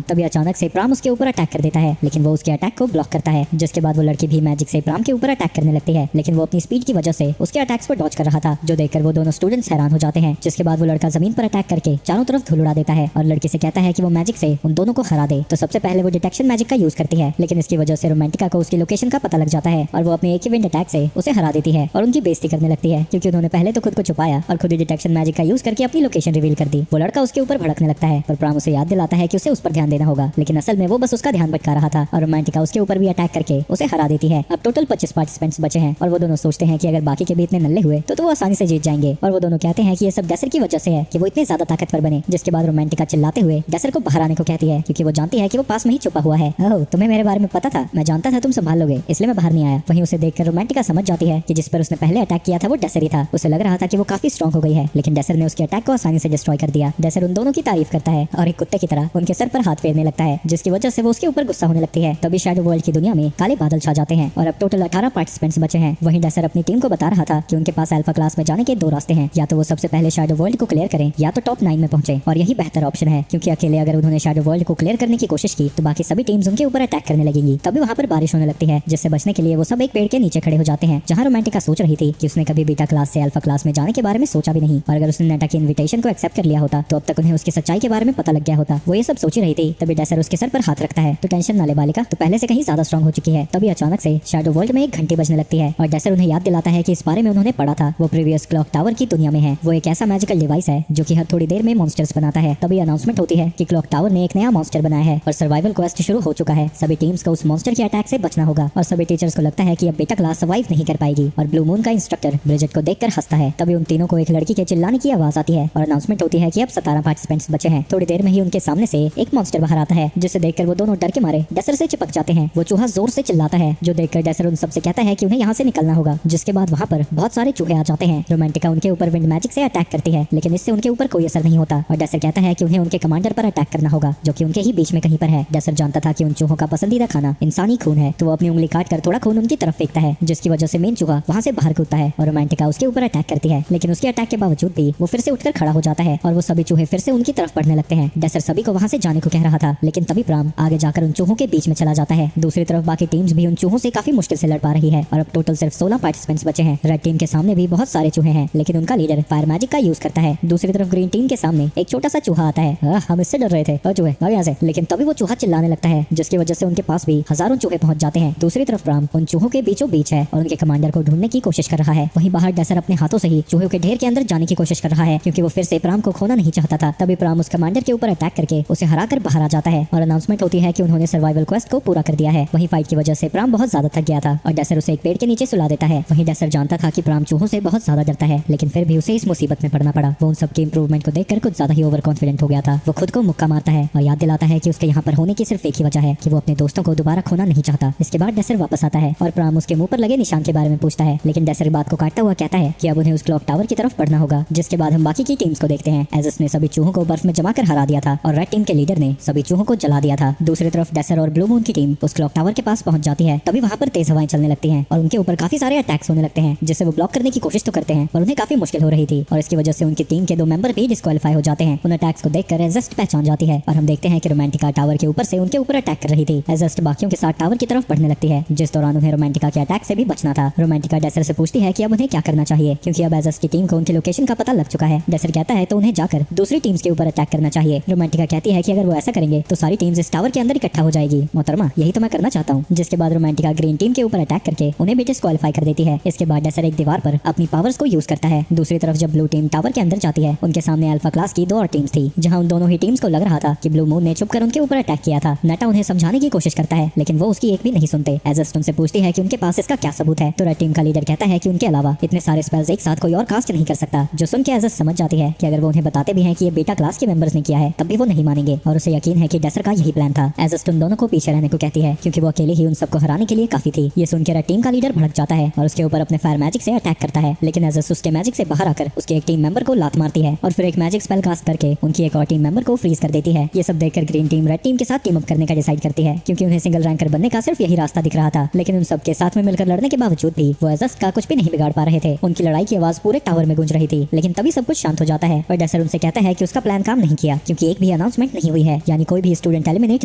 तभी अचानक से प्राम उसके ऊपर अटैक कर देता है, लेकिन वो उसके अटैक को ब्लॉक करता है, जिसके बाद वो लड़की भी मैजिक से प्राम के ऊपर अटैक करने लगती है, लेकिन वो अपनी स्पीड की वजह से उसके अटैक्स पर डॉज कर रहा था, जो देखकर वो दोनों स्टूडेंट्स हैरान हो जाते हैं। जिसके बाद वो लड़का जमीन पर अटैक करके चारों तरफ धूल उड़ा देता है और लड़की से कहता है कि वो मैजिक से उन दोनों को हरा दे। तो सबसे पहले वो डिटेक्शन मैजिक का यूज करती है, लेकिन इसकी वजह से रोमांटिका को उसकी लोकेशन का पता लग जाता है और वो अपने एक इवेंट अटैक से उसे हरा देती है और उनकी बेइज्जती करने लगती है, क्योंकि उन्होंने पहले तो खुद को छुपाया और खुद ही डिटेक्शन मैजिक का यूज करके अपनी लोकेशन रिवील कर दी। वो लड़का उसके ऊपर भड़कने लगता है, पर प्राम उसे याद दिलाता है कि उसे उस पर ध्यान देना होगा, लेकिन असल में वो बस उसका ध्यान भटका रहा था और रोमांटिका उसके ऊपर भी अटैक करके उसे हरा देती है। अब टोटल 25 पार्टिसिपेंट्स बचे हैं और वो दोनों सोचते हैं कि अगर बाकी के भी इतने नल्ले हुए तो वो आसानी से जीत जाएंगे, और वो दोनों कहते हैं कि ये सब डेसर की वजह से है कि वो इतने ज्यादा ताकतवर बने। जिसके बाद रोमांटिका चिल्लाते हुए डेसर को बाहर आने को कहती है, क्योंकि वो जानती है कि वो पास में ही छुपा हुआ है। ओह, तुम्हें मेरे बारे में पता था, मैं जानता था तुम संभाल लोगे, इसलिए मैं बाहर नहीं आया। वहीं उसे देखकर रोमांटिका समझ जाती है कि जिस पर उसने पहले अटैक किया था वो डेसर ही था। उसे लग रहा था कि वो काफी स्ट्रॉन्ग हो गई है, लेकिन डेसर ने उसके अटैक को आसानी से डिस्ट्रॉय कर दिया। डेसर उन दोनों की तारीफ करता है और एक कुत्ते की तरह उनके सर पर हाथ फेरने लगता है, जिसकी वजह से वो उसके ऊपर गुस्सा होने लगती है। तभी शैडो वर्ल्ड की दुनिया में काले बादल छा जाते हैं और अब टोटल 18 पार्टिसिपेंट्स बचे हैं। वहीं डेसर अपनी टीम को बता रहा था कि उनके पास अल्फा क्लास में जाने के 2 रास्ते हैं, या तो वो सबसे पहले शैडो वर्ल्ड को क्लियर करें या तो टॉप 9 में पहुंचे, और यही बेहतर ऑप्शन है, क्योंकि अकेले अगर उन्होंने शैडो वर्ल्ड को क्लियर करने की कोशिश की तो बाकी सभी टीम्स उनके ऊपर अटैक करने लगेंगी। तभी वहाँ पर बारिश होने लगती है, जिससे बचने के लिए वो सब एक पेड़ के नीचे खड़े हो जाते हैं, जहाँ रोमांटिका सोच रही थी कि उसने कभी बीटा क्लास से अल्फा क्लास में जाने के बारे में सोचा भी नहीं, और अगर उसने नेटा की इन्विटेशन को एक्सेप्ट कर लिया होता तो अब तक उन्हें उसकी सच्चाई के बारे में पता लग गया होता। वो ये सब सोच रही थी, तभी डेसर उसके सर पर हाथ रखता है, तो टेंशन ना ले बालिका, तो पहले से कहीं ज्यादा स्ट्रॉन्ग हो चुकी है। तभी अचानक से शैडो वर्ल्ड में एक घंटी बजने लगती है और डेसर उन्हें याद दिलाता है कि इस बारे में उन्होंने पढ़ा था, वो प्रीवियस क्लॉक टावर की दुनिया में है। वो एक ऐसा मैजिकल डिवाइस है जो कि हर थोड़ी देर में मॉन्स्टर्स बनाता है। तभी अनाउंसमेंट होती है कि क्लॉक टावर ने एक नया मॉन्स्टर बनाया है और सर्वाइवल क्वेस्ट शुरू हो चुका है। सभी टीम्स को उस मॉन्स्टर के अटैक से बचना होगा और सभी टीचर्स को लगता है कि अब बीटा क्लास सर्वाइव नहीं कर पाएगी, और ब्लू मून का इंस्ट्रक्टर ब्रिजेट को देखकर हंसता है। तभी उन तीनों को एक लड़की के चिल्लाने की आवाज आती है और अनाउंसमेंट होती है कि अब 17 पार्टिसिपेंट्स बचे हैं। थोड़ी देर में ही उनके सामने से एक मॉन्स्टर बाहर आता है, जिसे देखकर वो दोनों डर के मारे डेसर से चिपक जाते हैं। वो चूहा जोर से चिल्लाता है, जो देखकर डेसर उन सबसे कहता है कि उन्हें यहाँ से निकलना होगा। जिसके बाद वहाँ पर बहुत सारे चूहे आ जाते हैं। रोमांटिका उनके ऊपर विंड मैजिक से अटैक करती है, लेकिन इससे उनके ऊपर कोई असर नहीं होता और डेसर कहता है कि उन्हें उनके कमांडर पर अटैक करना होगा, जो कि उनके ही बीच में कहीं पर है। डेसर जानता था कि उन चूहों का पसंदीदा खाना इंसानी खून है, तो वो अपनी उंगली काट कर थोड़ा खून उनकी तरफ फेंकता है, जिसकी वजह से मेन चूहा वहाँ से बाहर कूदता है और रोमांटिका उसके ऊपर अटैक करती है। लेकिन उसके अटैक के बावजूद भी वो फिर से उठकर खड़ा हो जाता है और वो सभी चूहे फिर से उनकी तरफ बढ़ने लगते हैं। डेसर सभी को वहाँ से जाने को कह रहा था, लेकिन तभी प्राम आगे जाकर उन चूहों के बीच में चला जाता है। दूसरी तरफ बाकी टीम्स भी उन चूहों से काफी मुश्किल से लड़ पा रही है और अब टोटल सिर्फ 16 पार्टिसिपेंट्स बचे हैं। रेड टीम के सामने भी बहुत सारे चूहे हैं, लेकिन उनका लीडर फायर मैजिक का यूज करता है। दूसरी तरफ ग्रीन टीम के सामने एक छोटा सा चूहा आता है। हम इससे डर रहे थे, चूहे भाग यहाँ से। लेकिन तभी वो चूहा चिल्लाने लगता है, जिसकी वजह से उनके पास भी हजारों चूहे पहुंच जाते हैं। दूसरी तरफ प्राम उन चूहों के बीचों बीच है और उनके कमांडर को ढूंढने की कोशिश कर रहा है। वहीं बाहर डेसर अपने हाथों से ही चूहों के ढेर के अंदर जाने की कोशिश कर रहा है, क्योंकि वो फिर से प्राम को खोना नहीं चाहता था। तभी प्राम उस कमांडर के ऊपर अटैक करके उसे हराकर बाहर आ जाता है और अनाउंसमेंट होती है कि उन्होंने सर्वाइवल क्वेस्ट को पूरा कर दिया है। वहीं फाइट की वजह से प्राम बहुत ज्यादा थक गया था और डेसर उसे एक पेड़ के नीचे सुला देता है। वहीं डेसर जानता था कि प्राम चूहों से बहुत ज्यादा डरता है, लेकिन फिर भी उसे इस मुसीबत में पड़ना पड़ा। वो उन सबके इंप्रूवमेंट को देखकर कुछ ज्यादा ही ओवर कॉन्फिडेंट हो गया था। वो खुद को मुक्का मारता है और याद दिलाता है कि उसके यहाँ पर होने की सिर्फ एक ही वजह है कि वो अपने दोस्तों को दोबारा खोना नहीं चाहता। इसके बाद डेसर वापस आता है और प्राम उसके मुंह पर लगे निशान के बारे में पूछता है, लेकिन डेसर बात को काटता हुआ कहता है कि अब उन्हें उस क्लॉक टावर की तरफ बढ़ना होगा। जिसके बाद हम बाकी की टीम्स को देखते हैं। एजस ने सभी चूहों को बर्फ में जमा कर हरा दिया था और रेड टीम के लीडर ने सभी चूहों को जला दिया था। दूसरी तरफ डेसर और ब्लू मून की टीम उस क्लॉक टावर के पास पहुंच जाती है। तभी वहाँ पर तेज हवाएं चलने लगती हैं और उनके ऊपर काफी सारे अटैक्स होने लगते हैं, जिससे वो ब्लॉक करने की कोशिश तो करते हैं और उन्हें काफी मुश्किल हो रही थी और इसकी वजह से उनकी टीम के 2 मेंबर भी डिस्क्वालीफाई हो जाते हैं। उन अटैक्स को देखकर एजस्ट पहचान जाती है और हम देखते हैं कि रोमांटिका टावर के ऊपर से उनके ऊपर अटैक कर रही थी। एजस्ट बाकियों के साथ टावर की तरफ बढ़ने लगती है, जिस दौरान उन्हें रोमांटिका के अटैक से भी बचना था। रोमांटिका डेसर से पूछती है कि अब उन्हें क्या करना चाहिए, क्योंकि अब एजस्ट की टीम को उनकी लोकेशन का पता लग चुका है। डेसर कहता है तो उन्हें जाकर दूसरी टीम्स के ऊपर अटैक करना चाहिए। रोमांटिका कहती है कि अगर वो ऐसा करेंगे तो सारी टीम्स इस टावर के अंदर इकट्ठा हो जाएगी। मोहतरमा, यही तो मैं करना चाहता हूँ। जिसके बाद रोमांटिका ग्रीन टीम के ऊपर अटैक करके उन्हें भी डिस्क्वालीफाई कर देती है। इसके बाद डेसर एक दीवार पर अपनी पावर्स को यूज करता है। दूसरी तरफ जब ब्लू टीम टावर के अंदर जाती है, उनके सामने अल्फा क्लास की 2 और टीम्स थी, जहाँ उन दोनों ही टीम्स को लग रहा था कि ब्लू मून ने छुपकर उनके ऊपर अटैक किया था। नेटा उन्हें समझाने की कोशिश करता है, लेकिन वो उसकी एक भी नहीं सुनते। एजस्ट उनसे पूछती है कि उनके पास इसका क्या सबूत है, तो रेड टीम का लीडर कहता है कि उनके अलावा इतने सारे स्पेल्स एक साथ कोई और कास्ट नहीं कर सकता। जो सुन के एजस्ट समझ जाती है कि अगर वो उन्हें बताते भी हैं कि ये बीटा क्लास के मेंबर्स ने किया है, तब भी वो नहीं मानेंगे और उसे यकीन है कि डेसर का यही प्लान था। एजस्ट उन दोनों को पीछे रहने को कहती है, क्योंकि वो अकेले ही उन सबको हराने के लिए काफी थी। ये सुनकर रेड टीम का लीडर भड़क जाता है और उसके ऊपर अपने फायर मैजिक से अटैक करता है, लेकिन एजस्ट उसके मैजिक से बाहर आकर उसके एक टीम मेंबर को लात मारती है और फिर एक मैजिक स्पेल कास्ट करके उनकी एक और टीम मेंबर को फ्रीज कर देती है। ये सब देखकर ग्रीन टीम रेड टीम के साथ टीम अप करने का डिसाइड करती है, क्योंकि उन्हें सिंगल रैंकर बनने का सिर्फ यही रास्ता दिख रहा था। लेकिन उन सबके साथ में मिलकर लड़ने के बावजूद भी वो एजस्ट का कुछ भी नहीं बिगाड़ पा रहे थे। उनकी लड़ाई की आवाज पूरे टावर में गूंज रही थी, लेकिन तभी सब कुछ शांत हो जाता है और डेसर उनसे कहता है कि उसका प्लान काम नहीं किया, क्योंकि एक भी अनाउंसमेंट नहीं हुई है यानी कोई भी स्टूडेंट एलिमिनेट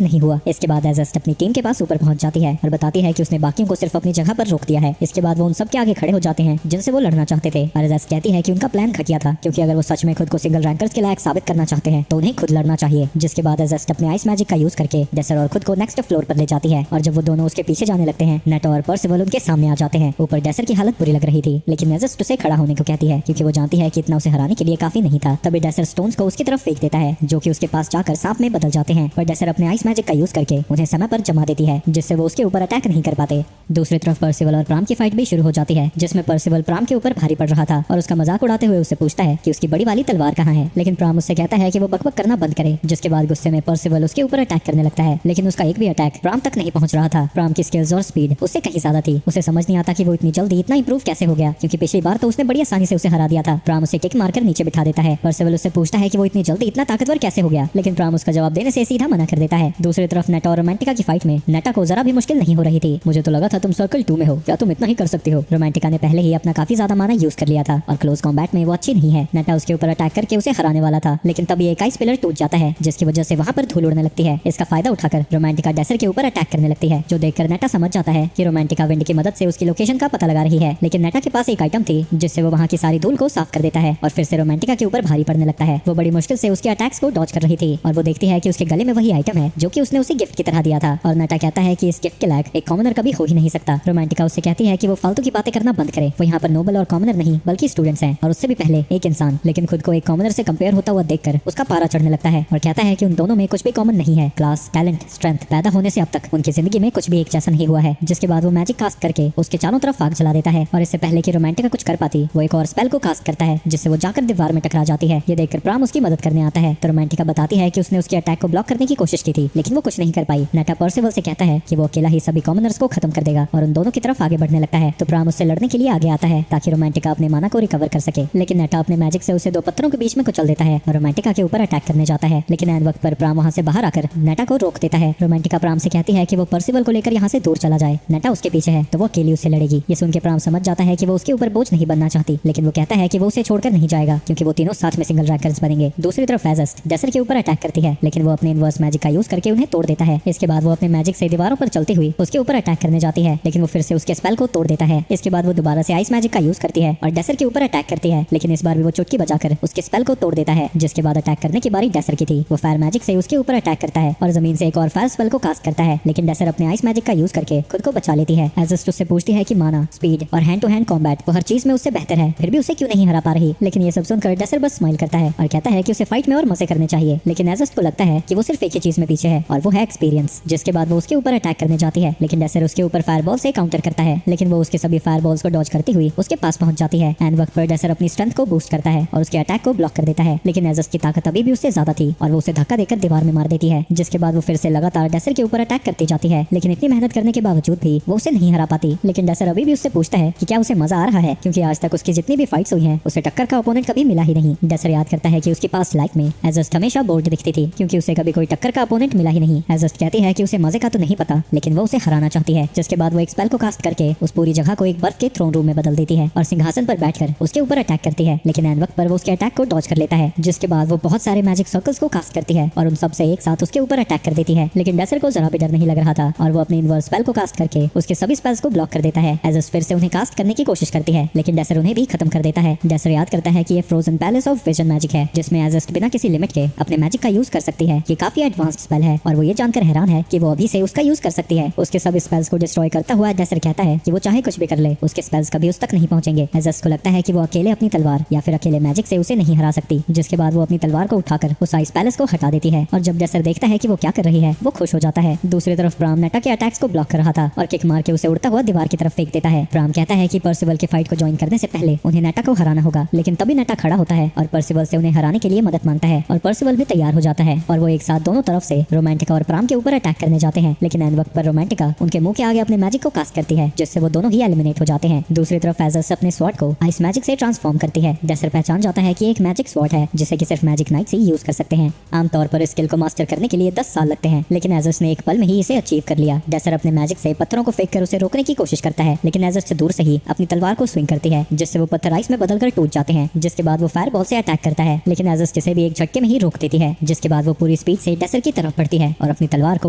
नहीं हुआ। इसके बाद एजेस्ट अपनी टीम के पास ऊपर पहुंच जाती है और बताती है कि उसने बाकियों को सिर्फ अपनी जगह पर रोक दिया है। इसके बाद वो उन सब के आगे खड़े हो जाते हैं जिनसे वो लड़ना चाहते थे और एजेस्ट कहती है कि उनका प्लान घटिया था, क्योंकि अगर वो सच में खुद को सिंगल रैंकर्स के लायक साबित करना चाहते हैं तो उन्हें खुद लड़ना चाहिए। जिसके बाद एजेस्ट अपने आइस मैजिक का यूज करके डेसर और खुद को नेक्स्ट फ्लोर पर ले जाती है और जब वो दोनों उसके पीछे जाने लगते हैं नेटा और पर्सिवल उनके सामने आ जाते हैं। ऊपर डेसर की हालत बुरी लग रही थी, लेकिन एजेस्ट उसे खड़ा होने को कहती है क्योंकि वो जानती है कि इतना उसे हराने के लिए काफी नहीं था। तभी डेसर स्टोन्स को उसकी तरफ फेंक देता है जो कि उसके पास जाकर सांप में बदल जाते हैं, पर डेसर अपने आइस मैजिक का यूज करके उन्हें समय पर जमा देती है जिससे वो उसके ऊपर अटैक नहीं कर पाते। दूसरी तरफ पर्सिवल और प्राम की फाइट भी शुरू हो जाती है जिसमें पर्सिवल प्राम के ऊपर भारी पड़ रहा था और उसका मजाक उड़ाते हुए उससे पूछता है कि उसकी बड़ी वाली तलवार कहाँ है, लेकिन प्राम उससे कहता है कि वो बकबक करना बंद करे। जिसके बाद गुस्से में पर्सिवल उसके ऊपर अटैक करने लगता है, लेकिन उसका एक भी अटैक प्राम तक नहीं पहुंच रहा था। प्राम की स्किल्स और स्पीड उससे कहीं ज्यादा थी। उसे समझ नहीं आता कि वो इतनी जल्दी इतना इंप्रूव कैसे हो गया, क्योंकि पिछली बार तो उसने बड़ी आसानी से उसे हरा दिया था। प्राम उसे किक मारकर नीचे बिठा देता है। पर्सिवल उससे पूछता है कि वो इतनी जल्दी इतना ताकतवर कैसे हो गया, लेकिन प्राम उसका जवाब देने से सीधा मना कर देता है। दूसरी तरफ नेटा और रोमांटिका की फाइट में नेटा को जरा भी मुश्किल नहीं हो रही थी। मुझे तो लगा था तुम सर्कल 2 में हो, क्या तुम इतना ही कर सकती हो। रोमांटिका ने पहले ही अपना काफी ज्यादा माना यूज कर लिया था और क्लोज कॉम्बैट में वो अच्छी नहीं है। नेटा उसके ऊपर अटैक करके उसे हराने वाला था, लेकिन तभी एक आइस पिलर टूट जाता है जिसकी वजह से वहां पर धूल उड़ने लगती है। इसका फायदा उठाकर रोमांटिका डेसर के ऊपर अटैक करने लगती है, जो देखकर नेटा समझ जाता है कि रोमांटिका विंड की मदद से उसकी लोकेशन का पता लगा रही है। लेकिन नेटा के पास एक आइटम थी जिससे वो वहां की सारी धूल को साफ कर देता है और फिर से रोमांटिका के ऊपर भारी पड़ने लगता है। वो बड़ी मुश्किल से उसके अटैक्स को डॉज कर रही थी और वो देखती है कि उसके गले में वही आइटम है जो कि उसने उसे गिफ्ट की तरह दिया था। और नेटा कहता है कि इस गिफ्ट के लायक एक कॉमनर कभी हो ही नहीं सकता। रोमांटिका उससे कहती है कि वो फालतू की बातें करना बंद करे। वो यहाँ पर नोबल और कॉमनर नहीं बल्कि स्टूडेंट्स हैं और उससे भी पहले एक इंसान, लेकिन खुद को एक कॉमनर से कंपेयर होता हुआ देखकर उसका पारा चढ़ने लगता है और कहता है कि उन दोनों में कुछ भी कॉमन नहीं है। क्लास, टैलेंट, स्ट्रेंथ, पैदा होने से अब तक उनकी जिंदगी में कुछ भी एक जैसा नहीं हुआ है। जिसके बाद वो मैजिक कास्ट करके उसके चारों तरफ आग जला देता है और इससे पहले कि रोमांटिका कुछ कर पाती वो एक और स्पेल को कास्ट करता है जिससे वो जाकर दीवार में टकरा जाती है। ये देखकर प्राम उसकी मदद करने आता है तो रोमांटिका बताती है कि उसने उसके अटैक को ब्लॉक करने की कोशिश की थी, लेकिन वो कुछ नहीं कर पाई। नेटा पर्सिवल से कहता है कि वो अकेला ही सभी कॉमनर्स को खत्म कर देगा और उन दोनों की तरफ आगे बढ़ने लगता है। तो प्राम उससे लड़ने के लिए आगे आता है ताकि रोमांटिका अपने माना को रिकवर कर सके, लेकिन नेटा अपने मैजिक से उसे दो पत्थरों के बीच में कुचल देता है और रोमांटिका के ऊपर अटैक करने जाता है। लेकिन ऐन वक्त पर प्राम वहां से बाहर आकर नेटा को रोक देता है। रोमांटिका प्राम से कहती है कि वो पर्सिवल को लेकर यहाँ से दूर चला जाए, नेटा उसके पीछे है तो वो अकेली उससे लड़ेगी। ये सुन के प्राम समझ जाता है कि वो उसके ऊपर बोझ नहीं बनना चाहती, लेकिन वो कहता है कि वो उसे छोड़कर नहीं जाएगा क्योंकि वो तीनों साथ में सिंगल रैंकर्स बनेंगे। दूसरी तरफ एजेस्ट डेसर के ऊपर अटैक करती है, लेकिन वो अपने इनवर्स मैजिक का यूज करके उन्हें तोड़ देता है। इसके बाद वो अपने मैजिक से दीवारों पर चलती हुई उसके ऊपर अटैक करने जाती है, लेकिन वो फिर से उसके स्पेल को तोड़ देता है। इसके बाद वो दोबारा से आइस मैजिक का यूज करती है और डेसर के ऊपर अटैक करती है, लेकिन इस बार भी वो चुटकी बजाकर उसके स्पेल को तोड़ देता है। जिसके बाद अटैक करने की बारी डेसर की थी। वो फायर मैजिक से उसके ऊपर अटैक करता है और जमीन से एक और फायर स्पेल को कास्ट करता है, लेकिन डेसर अपने आइस मैजिक का यूज करके खुद को बचा लेती है। एजेस्ट उससे पूछती है कि माना, स्पीड और हैंड टू हैंड कॉम्बैट वो हर चीज में उससे बेहतर है, फिर भी उसे क्यों नहीं हरा पा रही। लेकिन ये सब सुनकर डेसर बस स्माइल करता है और कहता है कि उसे फाइट में और मजे करने चाहिए। लेकिन एजेस्ट को लगता है कि वो सिर्फ एक ही चीज में पीछे है और वो है एक्सपीरियंस। जिसके बाद वो उसके ऊपर अटैक करने जाती है, लेकिन डेसर उसके ऊपर फायरबॉल से काउंटर करता है, लेकिन वो उसके सभी फायरबॉल्स को डॉज करती हुई उसके पास पहुंच जाती है। एंड वक्त पर डेसर अपनी स्ट्रेंथ को बूस्ट करता है और उसके अटैक को ब्लॉक कर देता है, लेकिन एजेस्ट की ताकत अभी भी उससे ज्यादा थी और वो उसे धक्का देकर दीवार में मार देती है। जिसके बाद वो फिर से लगातार डेसर के ऊपर अटैक करती जाती है, लेकिन इतनी मेहनत करने के बावजूद भी वो उसे नहीं हरा पाती। लेकिन डेसर अभी भी उससे पूछता है कि क्या उसे मजा आ रहा है, क्योंकि आज तक उसकी जितनी भी फाइट्स हुई हैं उसे टक्कर का ओपोनेंट कभी मिला ही नहीं। डेसर याद करता है कि उसकी पास्ट लाइफ में एजेस्ट हमेशा बोल्ड दिखती थी, क्योंकि उसे कभी कोई टक्कर का ओपोनेंट मिला ही नहीं। एजेस्ट कहती है कि उसे मजे का तो नहीं पता, लेकिन वो उसे हराना चाहती है। जिसके बाद वो एक स्पेल को कास्ट करके उस पूरी जगह को एक बर्फ के थ्रोन रूम में बदल देती है और सिंहासन पर बैठकर उसके ऊपर अटैक करती है, लेकिन एन वक्त पर वो उसके अटैक को डॉज कर लेता है। जिसके बाद वो बहुत सारे मैजिक सर्कल्स को कास्ट करती है और उन सब से एक साथ उसके ऊपर अटैक कर देती है। लेकिन डेसर को जरा भी डर नहीं लग रहा था और वो अपने इनवर्स स्पेल को कास्ट करके उसके सभी स्पेल्स को ब्लॉक कर देता है। एजेस्ट फिर से उन्हें कास्ट करने की कोशिश करती है, लेकिन डेसर उन्हें भी खत्म कर देता है। डेसर याद करता है कि ये frozen palace of vision magic है, जिसमें एजेस्ट बिना किसी लिमिट के अपने मैजिक का यूज कर सकती है। ये काफी एडवांस्ड स्पेल है और वो ये जानकर हैरान है कि वो अभी से उसका यूज कर सकती है। उसके सब स्पेल्स को डिस्ट्रॉय करता हुआ डेसर कहता है कि वो चाहे कुछ भी कर ले, उसके स्पेल्स कभी उस तक नहीं पहुंचेंगे। एजेस्ट को लगता है कि वो अकेले अपनी तलवार या फिर अकेले मैजिक से उसे नहीं हरा सकती। जिसके बाद वो अपनी तलवार को उठाकर उस आइस पैलेस को हटा देती है और जब डेसर देखता है कि वो क्या कर रही है वो खुश हो जाता है। दूसरी तरफ प्राम नेटा के अटैक्स को ब्लॉक कर रहा था और किक मार के उसे उड़ता हुआ दीवार की तरफ फेंक देता है। प्राम कहता है कि पर्सिवल के फाइट को ज्वाइन करने से पहले उन्हें नेटा को हराना होगा, लेकिन तभी नेटा खड़ा होता है और पर्सिवल से उन्हें हराने के लिए मदद मांगता है और पर्सिवल भी तैयार हो जाता है और वो एक साथ दोनों तरफ से रोमांटिका और प्राम के ऊपर अटैक करने जाते हैं। लेकिन एन वक्त पर रोमांटिका उनके मुंह के आगे अपने मैजिक को कास्ट करती है, जिससे वो दोनों ही एलिमिनेट हो जाते हैं। दूसरी तरफ एजेस्ट अपने स्वॉर्ड को आइस मैजिक से ट्रांसफॉर्म करती है। डेसर पहचान जाता है कि एक मैजिक स्वॉर्ड है जिसे कि सिर्फ मैजिक नाइट ही यूज कर सकते हैं। आमतौर पर इस स्किल को मास्टर करने के लिए 10 साल लगते हैं, लेकिन एजेस्ट ने एक पल में ही इसे अचीव कर लिया। डेसर अपने मैजिक से पत्थरों को फेंक कर उसे रोकने की कोशिश करता है, लेकिन एजेस्ट दूर से ही अपनी तलवार को स्विंग करती है, जिससे वो पत्थर आइस में बदलकर टूट जाते हैं। जिसके बाद वो फायर बॉल से अटैक करता है, लेकिन एजेस्ट इसे भी एक झटके में ही रोक देती है। जिसके बाद वो पूरी स्पीड से डेसर की तरफ बढ़ती है और अपनी तलवार को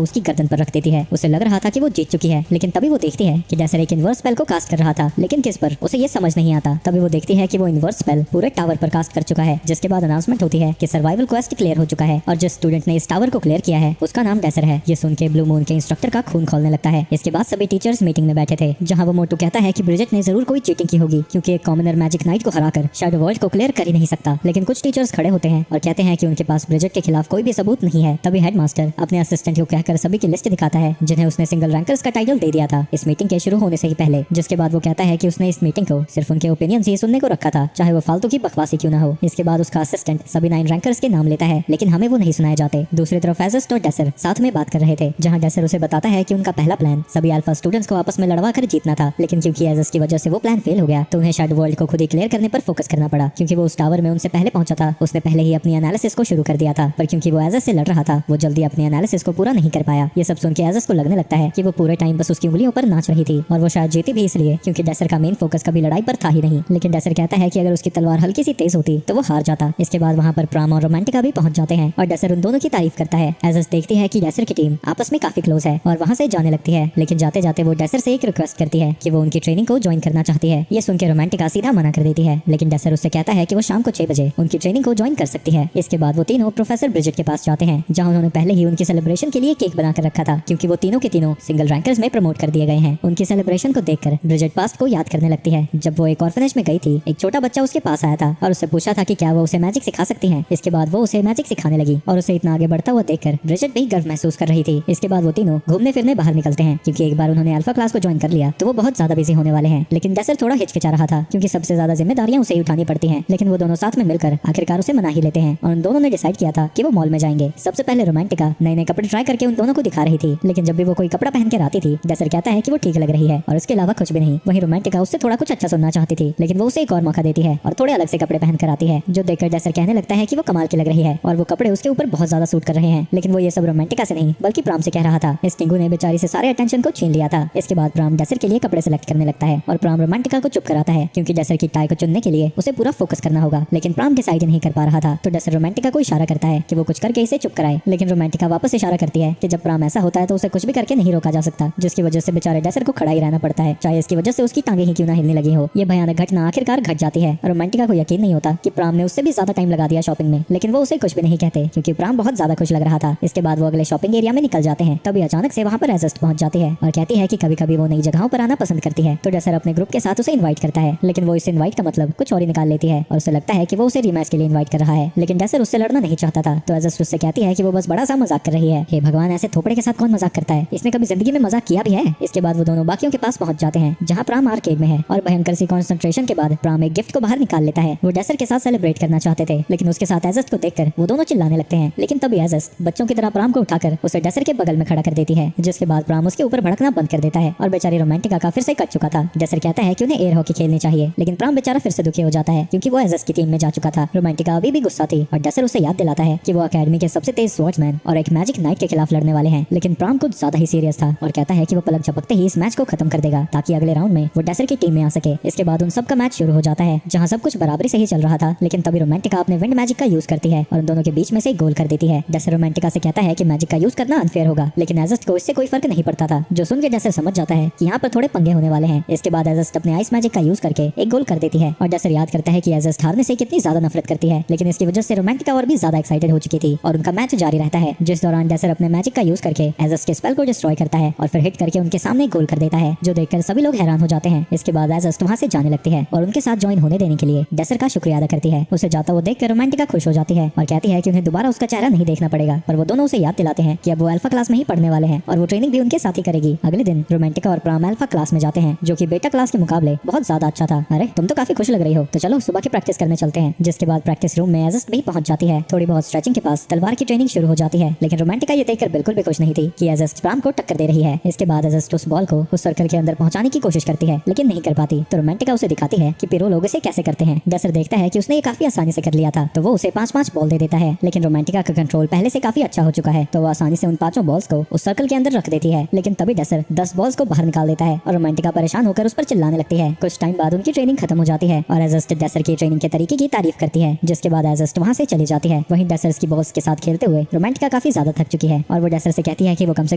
उसकी गर्दन पर रख देती है। उसे लग रहा था कि वो जीत चुकी है, लेकिन तभी वो देखती है कि डेसर एक इनवर्स स्पेल को कास्ट कर रहा था, लेकिन किस पर उसे ये समझ नहीं आता। तभी वो देखती है कि वो इनवर्स स्पेल पूरे टावर पर कास्ट कर चुका है, जिसके बाद अनाउंसमेंट होती है कि सर्वाइवल क्वेस्ट क्लियर हो चुका है और जिस स्टूडेंट ने इस टावर को क्लियर किया है उसका नाम डेसर है। ये सुन के ब्लू मून के इंस्ट्रक्टर का खून खोलने लगता है। इसके बाद सभी टीचर्स मीटिंग में बैठे थे, जहाँ वो मोटू कहता है कि ब्रिजेट ने जरूर कोई चीटिंग की होगी, क्योंकि एक कॉमनर मैजिक नाइट को हराकर शैडो वर्ल्ड को क्लियर कर ही नहीं सकता। लेकिन कुछ टीचर्स खड़े होते हैं और कहते हैं कि उनके पास ब्रिजेट के खिलाफ कोई भी सबूत नहीं है। तभी हेडमास्टर अपने असिस्टेंट को कहकर सभी की लिस्ट दिखाता है जिन्हें उसने सिंगल रैंकर्स का टाइटल दे दिया था इस मीटिंग के शुरू होने से ही पहले। जिसके बाद वो कहता है कि उसने इस मीटिंग को सिर्फ उनके ओपिनियन ही सुनने को रखा था, चाहे वो फालतू की बकवासी क्यों ना हो। इसके बाद उसका असिस्टेंट सभी 9 रैंकर्स के नाम लेता है, लेकिन हमें वो नहीं सुनाए जाते। दूसरी तरफ एजेस्ट और डेसर साथ में बात कर रहे थे, जहाँ डेसर उसे बताता है कि उनका पहला प्लान सभी अल्फा स्टूडेंट्स को आपस में लड़वा कर जीतना था, लेकिन क्योंकि एजेस्ट की वजह से वो प्लान फेल हो गया तो उन्हें शैडो वर्ल्ड को खुद ही क्लियर करने पर फोकस करना पड़ा। क्योंकि वो उस टावर में उनसे पहले पहुंचा था, उसने पहले ही अपनी एनालिसिस को शुरू कर दिया था, पर क्योंकि वो एजेस्ट से लड़ रहा था वो जल्दी अपने एनालिसिस को पूरा नहीं कर पाया। ये सब सुन के एजेस्ट को लगने लगता है कि वो पूरे टाइम बस उसकी उंगलियों पर नाच रही थी, और वो शायद जीती भी इसलिए क्योंकि डेसर का मेन फोकस कभी लड़ाई पर था ही नहीं। लेकिन डेसर कहता है कि अगर उसकी तलवार हल्की सी तेज होती तो वो हार जाता। इसके बाद वहाँ पर प्राम और रोमांटिका भी पहुंच जाते हैं और डेसर उन दोनों की तारीफ करता है। एजेस्ट देखती है कि डेसर की टीम आपस में काफी क्लोज है और वहाँ से जाने लगती है, लेकिन जाते जाते वो डेसर से एक रिक्वेस्ट करती है कि वो उनकी ट्रेनिंग को ज्वाइन करना चाहती है। ये सुन के रोमांटिका सीधा मना कर देती है, लेकिन डेसर उससे कहता है कि वो शाम को 6 बजे उनकी ट्रेनिंग को ज्वाइन कर सकती है। इसके बाद वो तीनों प्रोफेसर ब्रिजेट के पास जाते हैं, जहाँ उन्होंने पहले ही उनकी सेलिब्रेशन के लिए केक बना कर रखा था, क्योंकि वो तीनों के तीनों सिंगल रैंकर्स में प्रमोट कर दिए गए हैं। उनकी सेलिब्रेशन को देखकर ब्रिजेट पास्ट को याद करने लगती है। जब वो एक ऑर्फनेज में गई थी, एक छोटा बच्चा उसके पास आया था और उससे पूछा था कि क्या वो उसे मैजिक सिखा सकती है। इसके बाद वो उसे मैजिक सिखाने लगी और उसे इतना आगे बढ़ता हुआ देखकर ब्रिजेट भी गर्व महसूस कर रही थी। इसके बाद वो तीनों घूमने फिरने बाहर निकलते हैं, क्योंकि एक बार उन्होंने अल्फा क्लास को ज्वाइन कर लिया तो वो बहुत ज्यादा बिजी होने वाले हैं। लेकिन डेसर थोड़ा हिचकिचा रहा था, क्योंकि सबसे ज्यादा जिम्मेदारियां उसे ही उठानी पड़ती हैं। लेकिन वो दोनों साथ में मिलकर आखिरकार उसे मना ही लेते हैं और उन दोनों ने डिसाइड किया था कि वो मॉल में जाएंगे। सबसे पहले रोमांटिका नए नए कपड़े ट्राई करके उन दोनों को दिखा रही थी, लेकिन जब भी वो कोई कपड़ा पहन कर आती थी डेसर कहता है कि वो ठीक लग रही है और उसके अलावा कुछ भी नहीं। वहीं रोमांटिका उससे थोड़ा कुछ अच्छा सुनना चाहती थी, लेकिन वो उसे एक और मौका देती है और थोड़े अलग से कपड़े पहन कर आती है, जो देखकर डेसर कहने लगता है कि वो कमाल की लग रही है और वो कपड़े उसके ऊपर बहुत ज्यादा सूट कर रहे हैं। लेकिन वो ये सब रोमांटिका से नहीं बल्कि प्राम से कह रहा था। इस टिंगू ने बेचारी से सारे अटेंशन को छीन लिया था। इसके बाद प्राम डेसर के लिए कपड़े सेलेक्ट करने लगता है और प्राम रोमांटिका को चुप कराता है, क्योंकि डेसर की टाई को चुनने के लिए उसे पूरा फोकस करना होगा। लेकिन प्राम डिसाइड नहीं कर पा रहा था, तो डेसर रोमांटिका को इशारा करता है कि वो कुछ करके इसे चुप कराए। लेकिन रोमांटिका वापस इशारा करती है कि जब प्राम ऐसा होता है तो उसे कुछ भी करके नहीं रोका जा सकता, जिसकी वजह से बेचारे डेसर को खड़ा ही रहना पड़ता है, चाहे इसकी वजह से उसकी टांगे ही क्यों ना हिलने लगी हो। ये भयानक घटना आखिरकार घट जाती है। रोमांटिका को यकीन नहीं होता कि प्राम ने उससे भी ज्यादा टाइम लगा दिया शॉपिंग में, लेकिन वो उसे कुछ भी नहीं कहते क्योंकि प्राम बहुत ज्यादा खुश लग रहा था। इसके बाद वो अगले शॉपिंग एरिया में निकल जाते हैं। तभी अचानक से वहाँ पर एजेस्ट पहुंच जाती है और कहती है कि कभी कभी वो नई जगहों पर आना पसंद करती है। तो डेसर अपने ग्रुप के साथ उसे इनवाइट करता है, लेकिन वो इस इनवाइट का मतलब कुछ और ही निकाल लेती है और उसे लगता है कि वो उसे रीमैच के लिए इनवाइट कर रहा है। लेकिन डेसर उससे लड़ना नहीं चाहता था, तो एजेस्ट उससे कहती है कि वो बस बड़ा सा मजाक कर रही है। हे भगवान, ऐसे थोपड़े के साथ कौन मजाक करता है? इसने कभी जिंदगी में मजाक किया भी है? इसके बाद वो दोनों बाकियों के पास पहुंच जाते हैं, जहाँ प्राम आर्केड में है, और भयंकर सी कॉन्सेंट्रेशन के बाद प्राम एक गिफ्ट को बाहर निकाल लेता है। वो डेसर के साथ सेलिब्रेट करना चाहते थे, लेकिन उसके साथ एजेस्ट को देखकर वो दोनों चिल्लाने लगते हैं। लेकिन तभी एजेस्ट बच्चों की तरह प्राम को उठाकर उसे डेसर के बगल में खड़ा कर देती है, जिसके बाद प्राम उसके ऊपर भड़कना बंद कर देता है और बेचारी रोमांटिका का फिर से कट चुका था। डेसर कहता है कि उन्हें एयर हॉकी खेलनी चाहिए, लेकिन प्राम बेचारा फिर से दुखी हो जाता है क्योंकि वो एजेस्ट की टीम में जा चुका था। रोमांटिका अभी भी गुस्सा थी और डेसर उसे याद दिलाता है कि वो अकेडमी के सबसे तेज स्वॉर्ड्समैन और एक मैजिक नाइट के खिलाफ लड़ने वाले हैं। लेकिन प्राम कुछ ज्यादा ही सीरियस था और कहता है कि वो पलक झपकते ही इस मैच को खत्म कर देगा, ताकि अगले राउंड में वो डेसर की टीम में आ सके। इसके बाद उन सब का मैच शुरू हो जाता है, जहाँ सब कुछ बराबरी से ही चल रहा था। लेकिन तभी रोमांटिका अपने विंड मैजिक का यूज करती है और उन दोनों के बीच में से गोल कर देती है। डेसर रोमांटिका से कहता है कि मैजिक का यूज करना अनफेयर होगा, लेकिन एजेस्ट को इससे कोई फर्क नहीं पड़ता था, जो सुन के डेसर समझ जाता है कि यहाँ पर थोड़े पंगे होने वाले हैं। इसके बाद एजेस्ट अपने आइस मैजिक का यूज करके एक गोल कर देती है और डेसर याद करता है कि एजेस्ट हारने से कितनी ज्यादा नफरत करती है, लेकिन इसकी वजह से रोमांटिका और भी ज्यादा एक्साइटेड हो चुकी थी और उनका मैच जारी रहता है। जिस दौरान डेसर अपने मैजिक का यूज करके एजेस्ट के स्पेल को डिस्ट्रॉय करता है और फिर हिट करके उनके सामने गोल कर देता है, जो देखकर सभी लोग हैरान हो जाते हैं। इसके बाद एजेस्ट वहाँ से जाने लगती है और उनके साथ ज्वाइन होने देने के लिए डेसर का शुक्रिया अदा करती है। उसे जाता हुआ देखकर रोमांटिका खुश हो जाती है और कहती है कि उन्हें दोबारा उसका चेहरा नहीं देखना पड़ेगा, और वो दोनों उसे याद दिलाते हैं कि अब वो अल्फा क्लास में ही पढ़ने वाले हैं और वो ट्रेनिंग भी उनके साथ ही करेगी। अगले दिन रोमांटिका और प्राम अल्फा क्लास में जाते हैं, जो कि बेटा क्लास के मुकाबले बहुत ज्यादा अच्छा था। अरे तुम तो काफी खुश लग रही हो, तो चलो सुबह की प्रैक्टिस करने चलते हैं। जिसके बाद प्रैक्टिस रूम में एजेस्ट भी पहुंच जाती है। थोड़ी बहुत स्ट्रेचिंग के पास तलवार की ट्रेनिंग शुरू हो जाती है, लेकिन रोमांटिका ये देखकर बिल्कुल भी खुश नहीं थी कि एजेस्ट प्राम को टक्कर दे रही है। इसके बाद एजेस्ट उस बॉल को उस सर्कल के अंदर पहुंचाने की कोशिश करती है, लेकिन नहीं कर पाती। तो रोमांटिका उसे दिखाती है कि पिरो लोग इसे कैसे करते हैं। डेसर देखता है कि उसने ये काफी आसानी से कर लिया था, तो वो उसे 5-5 बॉल दे देता है। लेकिन रोमांटिका का कंट्रोल पहले से काफी अच्छा हो चुका है, तो वो आसानी से उन 5 बॉल्स को उस सर्कल के अंदर रख देती है। लेकिन तभी डेसर 10 बॉल्स को बाहर निकाल देता है और रोमांटिका परेशान होकर उस पर चिल्लाने लगती है। कुछ टाइम बाद उनकी ट्रेनिंग खत्म हो जाती है और एजेस्ट डेसर की ट्रेनिंग के तरीके की तारीफ करती है, जिसके बाद एजेस्ट वहाँ से चली जाती है। वहीं डेसर की बॉल्स के साथ खेलते हुए रोमांटिका काफी ज्यादा थक चुकी है और वो डेसर से कहती है कि वो कम से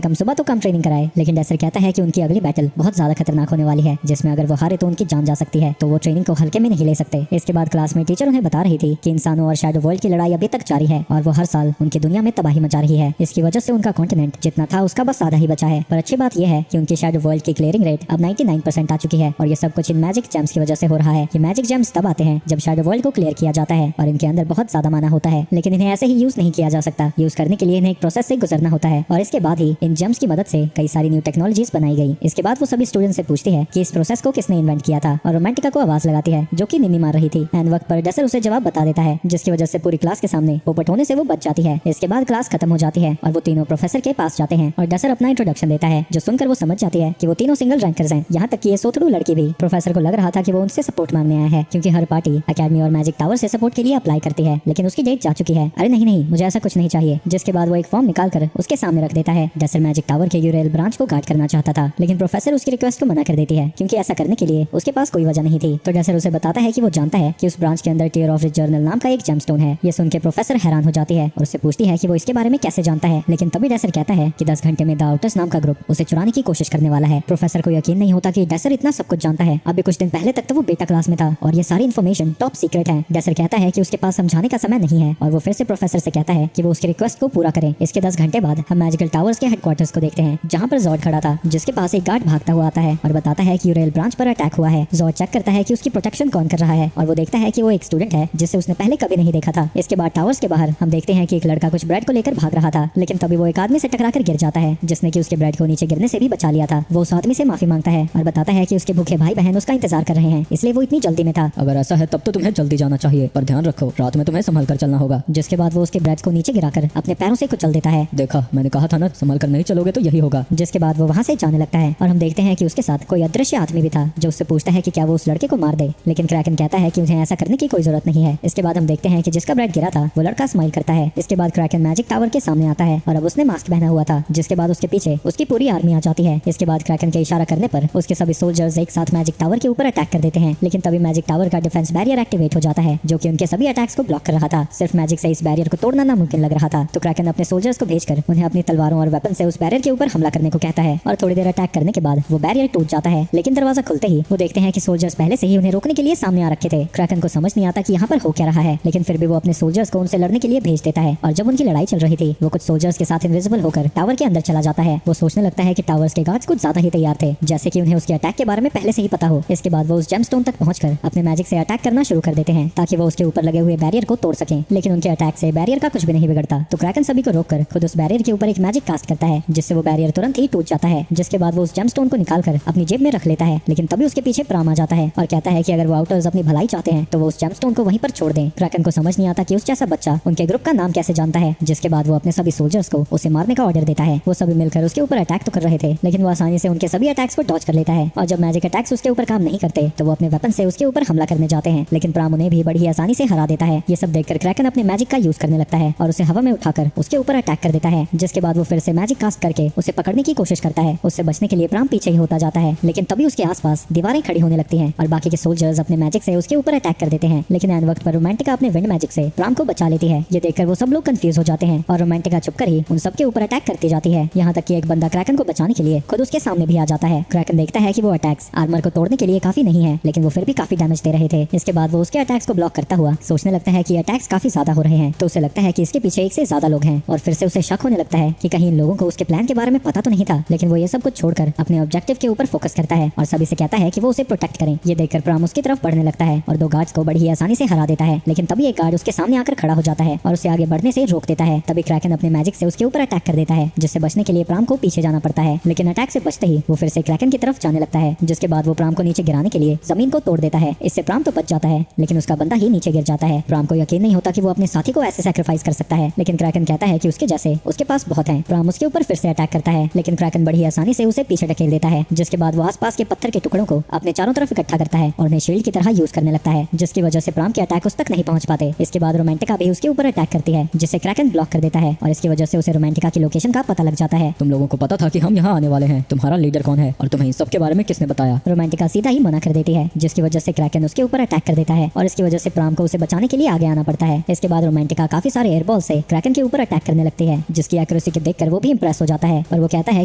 कम सुबह तो कम ट्रेनिंग कराए, लेकिन डेसर कहता है कि उनकी अगली बैटल बहुत ज्यादा खतरनाक होने वाली है, जिसमें अगर वो हारे तो उनकी जान जा सकती है, तो वो ट्रेनिंग को हल्के में नहीं ले सकते। इसके बाद क्लास में टीचर उन्हें बता रही थी कि इंसानों और शैडो वर्ल्ड की लड़ाई अभी तक जारी है और वो हर साल उनकी दुनिया में तबाही मचा रही है। इसकी वजह से उनका कॉन्टिनेंट जितना था उसका बस आधा ही बचा है। पर अच्छी बात यह है कि उनकी शैडो वर्ल्ड की क्लियरिंग रेट अब 99% आ चुकी है और ये सब कुछ इन मैजिक जेम्स की वजह से हो रहा है। ये मैजिक जेम्स तब आते हैं जब शैडो वर्ल्ड को क्लियर किया जाता है और इनके अंदर बहुत ज्यादा माना होता है, लेकिन इन्हें ऐसे ही यूज नहीं किया जा सकता। यूज करने के लिए इन्हें एक प्रोसेस से गुजरना होता है और इसके बाद ही इन जेम्स की मदद से कई सारी न्यू टेक्नोलॉजीज बनाई गई। इसके बाद वो सभी स्टूडेंट से पूछती है कि इस प्रोसेस को किसने इन्वेंट किया था और रोमांटिका को आवाज लगाती है जो कि निन्नी मार रही थी। एंड वक्त पर डेसर उसे जवाब बता देता है, जिसकी वजह से पूरी क्लास के सामने पोपट होने से वो बच जाती है। इसके बाद क्लास खत्म हो जाती है और वो तीनों प्रोफेसर के पास जाते हैं और डेसर अपना इंट्रोडक्शन देता है, जो सुनकर वो समझ जाती है कि वो तीनों सिंगल रैंकर्स हैं। यहाँ तक कि ये सोथड़ू लड़की भी प्रोफेसर को लग रहा था कि वो उनसे सपोर्ट मांगने आया है, क्योंकि हर पार्टी एकेडमी और मैजिक टावर से सपोर्ट के लिए अप्लाई करती है, लेकिन उसकी डेट जा चुकी है। अरे नहीं नहीं, मुझे ऐसा कुछ नहीं चाहिए। जिसके बाद वो एक फॉर्म निकाल कर उसके सामने रख देता है। डेसर मैजिक टावर के यूरेल ब्रांच को गार्ड करना चाहता था, लेकिन प्रोफेसर उसकी रिक्वेस्ट को मना कर देती है, क्योंकि ऐसा करने के लिए उसके पास कोई वजह नहीं थी। तो डेसर उसे बताता है कि वो जानता है कि उस ब्रांच के अंदर टीयर ऑफ जर्नल नाम का एक जेमस्टोन है। ये सुनकर प्रोफेसर हैरान हो जाती है और उससे पूछती है कि वो इसके बारे में कैसे जानता है, लेकिन तभी डेसर कहता है कि 10 घंटे में द आउटर्स नाम का ग्रुप उसे चुराने की कोशिश करने वाला है। प्रोफेसर को यकीन नहीं होता कि डेसर इतना सब कुछ जानता है। अभी कुछ दिन पहले तक तो वो बेटा क्लास में था और ये सारी इन्फॉर्मेशन टॉप सीक्रेट है। डेसर कहता है कि उसके पास समझाने का समय नहीं है और वो फिर से प्रोफेसर से कहता है कि वो उसकी रिक्वेस्ट को पूरा करें। इसके 10 घंटे बाद हम मैजिकल टावर्स के हेडक्वार्टर्स को देखते हैं, जहाँ पर जॉर्ड खड़ा था, जिसके पास एक गार्ड भागता हुआ आता है और बताता है कि यूरेल ब्रांच पर अटैक हुआ है। जॉर्ड चेक करता है कि उसकी प्रोटेक्शन कौन कर रहा है और वो देखता है कि वो एक स्टूडेंट है जिसे उसने पहले कभी नहीं देखा था। इसके बाद टावर्स के बाहर हम देखते हैं कि एक लड़का कुछ ब्रेड को लेकर भाग रहा था, लेकिन तभी वो एक आदमी से टकराकर गिर जाता है, जिसने कि उसके ब्रेड को नीचे गिरने से भी बचा लिया था। वो उस आदमी से माफी मांगता है और बताता है कि उसके भूखे भाई बहन उसका इंतजार कर रहे हैं, इसलिए वो इतनी जल्दी में था। अगर ऐसा है तब तो तुम्हें जल्दी जाना चाहिए, पर ध्यान रखो रात में तुम्हें संभल कर चलना होगा। जिसके बाद वो उसके ब्रेड्स को नीचे गिराकर अपने पैरों से कुचल देता है। देखा, मैंने कहा था ना, संभल कर नहीं चलोगे तो यही होगा। जिसके बाद वो वहाँ से जाने लगता है और हम देखते हैं कि उसके साथ कोई अदृश्य आदमी भी था, जो उससे पूछता है कि क्या वो उस लड़के को मार दे, लेकिन क्रैकन कहता है कि उन्हें ऐसा करने की कोई जरूरत नहीं है। इसके बाद हम देखते हैं कि जिसका ब्रेड गिरा था वो लड़का स्माइल करता है। इसके बाद क्रैकन मैजिक टावर के सामने आता है और अब उसने मास्क पहना हुआ था, जिसके बाद उसके पीछे उसकी पूरी आर्मी आ जाती है। इसके बाद क्रैकन के इशारा करने पर उसके सभी सोल्जर्स एक साथ मैजिक टावर के ऊपर अटैक कर देते हैं, लेकिन तभी मैजिक टावर का डिफेंस बैरियर एक्टिवेट हो जाता है, जो कि उनके सभी अटैक्स को ब्लॉक कर रहा था। सिर्फ मैजिक से इस बैरियर को तोड़ना नामुमकिन लग रहा था, तो क्रैकन अपने सोल्जर्स को भेजकर उन्हें अपनी तलवारों और वेपन से उस बैरियर के ऊपर हमला करने को कहता है और थोड़ी देर अटैक करने के बाद वो बैरियर टूट जाता है। लेकिन दरवाजा खुलते ही वो देखते हैं कि सोल्जर्स पहले से ही उन्हें रोकने के लिए सामने आ रखे थे। क्रैकन को समझ नहीं आता कि यहाँ पर हो क्या रहा है, लेकिन फिर भी वो अपने सोल्जर्स को उनसे लड़ने के लिए भेज देता है। और जब उनकी लड़ाई चल रही थी, वो कुछ सोल्जर्स के साथ इनविजिबल होकर टावर के अंदर चला जाता है। वो सोचने लगता है कि टावर्स के गार्ड्स कुछ ज्यादा ही तैयार थे, जैसे कि उन्हें उसके अटैक के बारे में पहले से ही पता हो। इसके बाद वो उस जेमस्टोन तक पहुंचकर अपने मैजिक से अटैक करना शुरू कर देते हैं, ताकि वो उसके ऊपर लगे हुए बैरियर को तोड़ सकें, लेकिन उनके अटैक से बैरियर का कुछ भी नहीं बिगड़ता। तो क्रैकन सभी को रोककर खुद उस बैरियर के ऊपर एक मैजिक कास्ट करता है, जिससे वो बैरियर तुरंत ही टूट जाता है। जिसके बाद वो उस जेमस्टोन को निकालकर अपनी जेब में रख लेता है, लेकिन तभी उसके पीछे प्राम आ जाता है और कहता है कि अगर वो आउटर्स अपनी भलाई चाहते हैं तो वो उस जेमस्टोन को वहीं पर छोड़ दें। क्रैकन को समझ नहीं आता कि उस जैसा बच्चा उनके ग्रुप का नाम कैसे जानता है। जिसके बाद वो अपने सभी सोल्जर्स को उसे मारने का ऑर्डर देता है। वो सभी मिलकर उसके ऊपर अटैक तो कर रहे थे, लेकिन वो आसानी से उनके सभी अटैक्स को डॉज कर लेता है और जब मैजिक अटैक्स उसके ऊपर काम नहीं करते तो वो अपने वेपन से उसके ऊपर हमला करने जाते हैं, लेकिन प्राम उन्हें भी बड़ी आसानी से हरा देता है। ये सब देखकर क्रैकन अपने मैजिक का यूज करने लगता है और उसे हवा में उठाकर उसके ऊपर अटैक कर देता है। जिसके बाद वो फिर से मैजिक कास्ट करके उसे पकड़ने की कोशिश करता है। उससे बचने के लिए प्राम पीछे ही होता जाता है, लेकिन तभी उसके आसपास दीवारें खड़ी होने लगती हैं और बाकी के सोल्जर्स अपने मैजिक से उसके ऊपर अटैक कर देते हैं, लेकिन एन वक्त पर रोमांटिका अपने विंड मैजिक से प्राम को बचा लेती है। ये देखकर वो सब लोग कंफ्यूज हो जाते हैं और रोमांटिका चुपकर ही उन सबके ऊपर अटैक करती जाती है, यहाँ तक कि एक बंदा क्रैकन को बचाने के लिए खुद उसके सामने भी आ जाता है। क्रैकन देखता है कि वो अटैक्स आर्मर को तोड़ने के लिए काफी नहीं है, लेकिन वो फिर भी काफी डैमेज दे रहे थे। इसके बाद वो उसके अटैक्स को ब्लॉक करता हुआ सोचने लगता है कि अटैक्स काफी ज्यादा हो रहे हैं, तो उसे लगता है कि इसके पीछे एक से ज्यादा लोग हैं और फिर से उसे शक होने लगता है कि कहीं इन लोगों को उसके प्लान के बारे में पता तो नहीं था। लेकिन वो ये सब कुछ छोड़कर अपने ऑब्जेक्टिव के ऊपर फोकस करता है और सभी से कहता है कि वो उसे प्रोटेक्ट करें। ये देखकर प्राम उसकी तरफ बढ़ने लगता है और 2 गार्ड्स को बड़ी ही आसानी से हरा देता है, लेकिन तभी एक गार्ड उसके सामने आकर खड़ा हो जाता है और उसे आगे बढ़ने से रोक देता है। तभी क्रैकन अपने मैजिक से उसके ऊपर अटैक कर देता है, जिससे बचने के लिए प्राम को पीछे जाना पड़ता है, लेकिन अटैक से बचते ही वो फिर से क्रैकन की तरफ जाने लगता है। जिसके बाद वो प्राम को नीचे गिराने के लिए जमीन को तोड़ देता है। इससे प्राम तो बच जाता है, लेकिन उसका बंदा ही नीचे गिर जाता है। प्राम को यकीन नहीं होता कि वो अपने साथी को ऐसे सैक्रिफाइस कर सकता है, लेकिन क्रैकन कहता है कि उसके जैसे उसके पास बहुत है। प्राम उसके ऊपर फिर से अटैक करता है, लेकिन क्रैकन बड़ी आसानी से उसे पीछे ढकेल देता है। जिसके बाद वो आसपास के पत्थर के टुकड़ों को अपने चारों तरफ इकट्ठा करता है और उन्हें शील्ड की तरह यूज करने लगता है, जिसकी वजह से प्राम के अटैक उस तक नहीं पहुंच पाते। इसके बाद रोमांटिका भी उसके ऊपर अटैक करती है, जिसे क्रैकन ब्लॉक कर देता है और इसकी वजह से उसे रोमांटिका की लोकेशन का पता लग जाता है। तुम लोगों को पता था कि हम यहाँ आने वाले हैं, तुम्हारा लीडर कौन है और तुम्हें इन सब के बारे में किसने बताया? रोमांटिका सीधा ही मना कर देती है, जिसकी वजह से क्रैकन उसके ऊपर अटैक कर देता है और इसकी वजह से प्राम को उसे बचाने के लिए आगे आना पड़ता है। इसके बाद रोमांटिका काफी सारे एयर बॉल से क्रैकन के ऊपर अटैक करने लगती है, जिसकी एक्यूरेसी को देखकर वो भी इंप्रेस हो जाता है और वो कहता है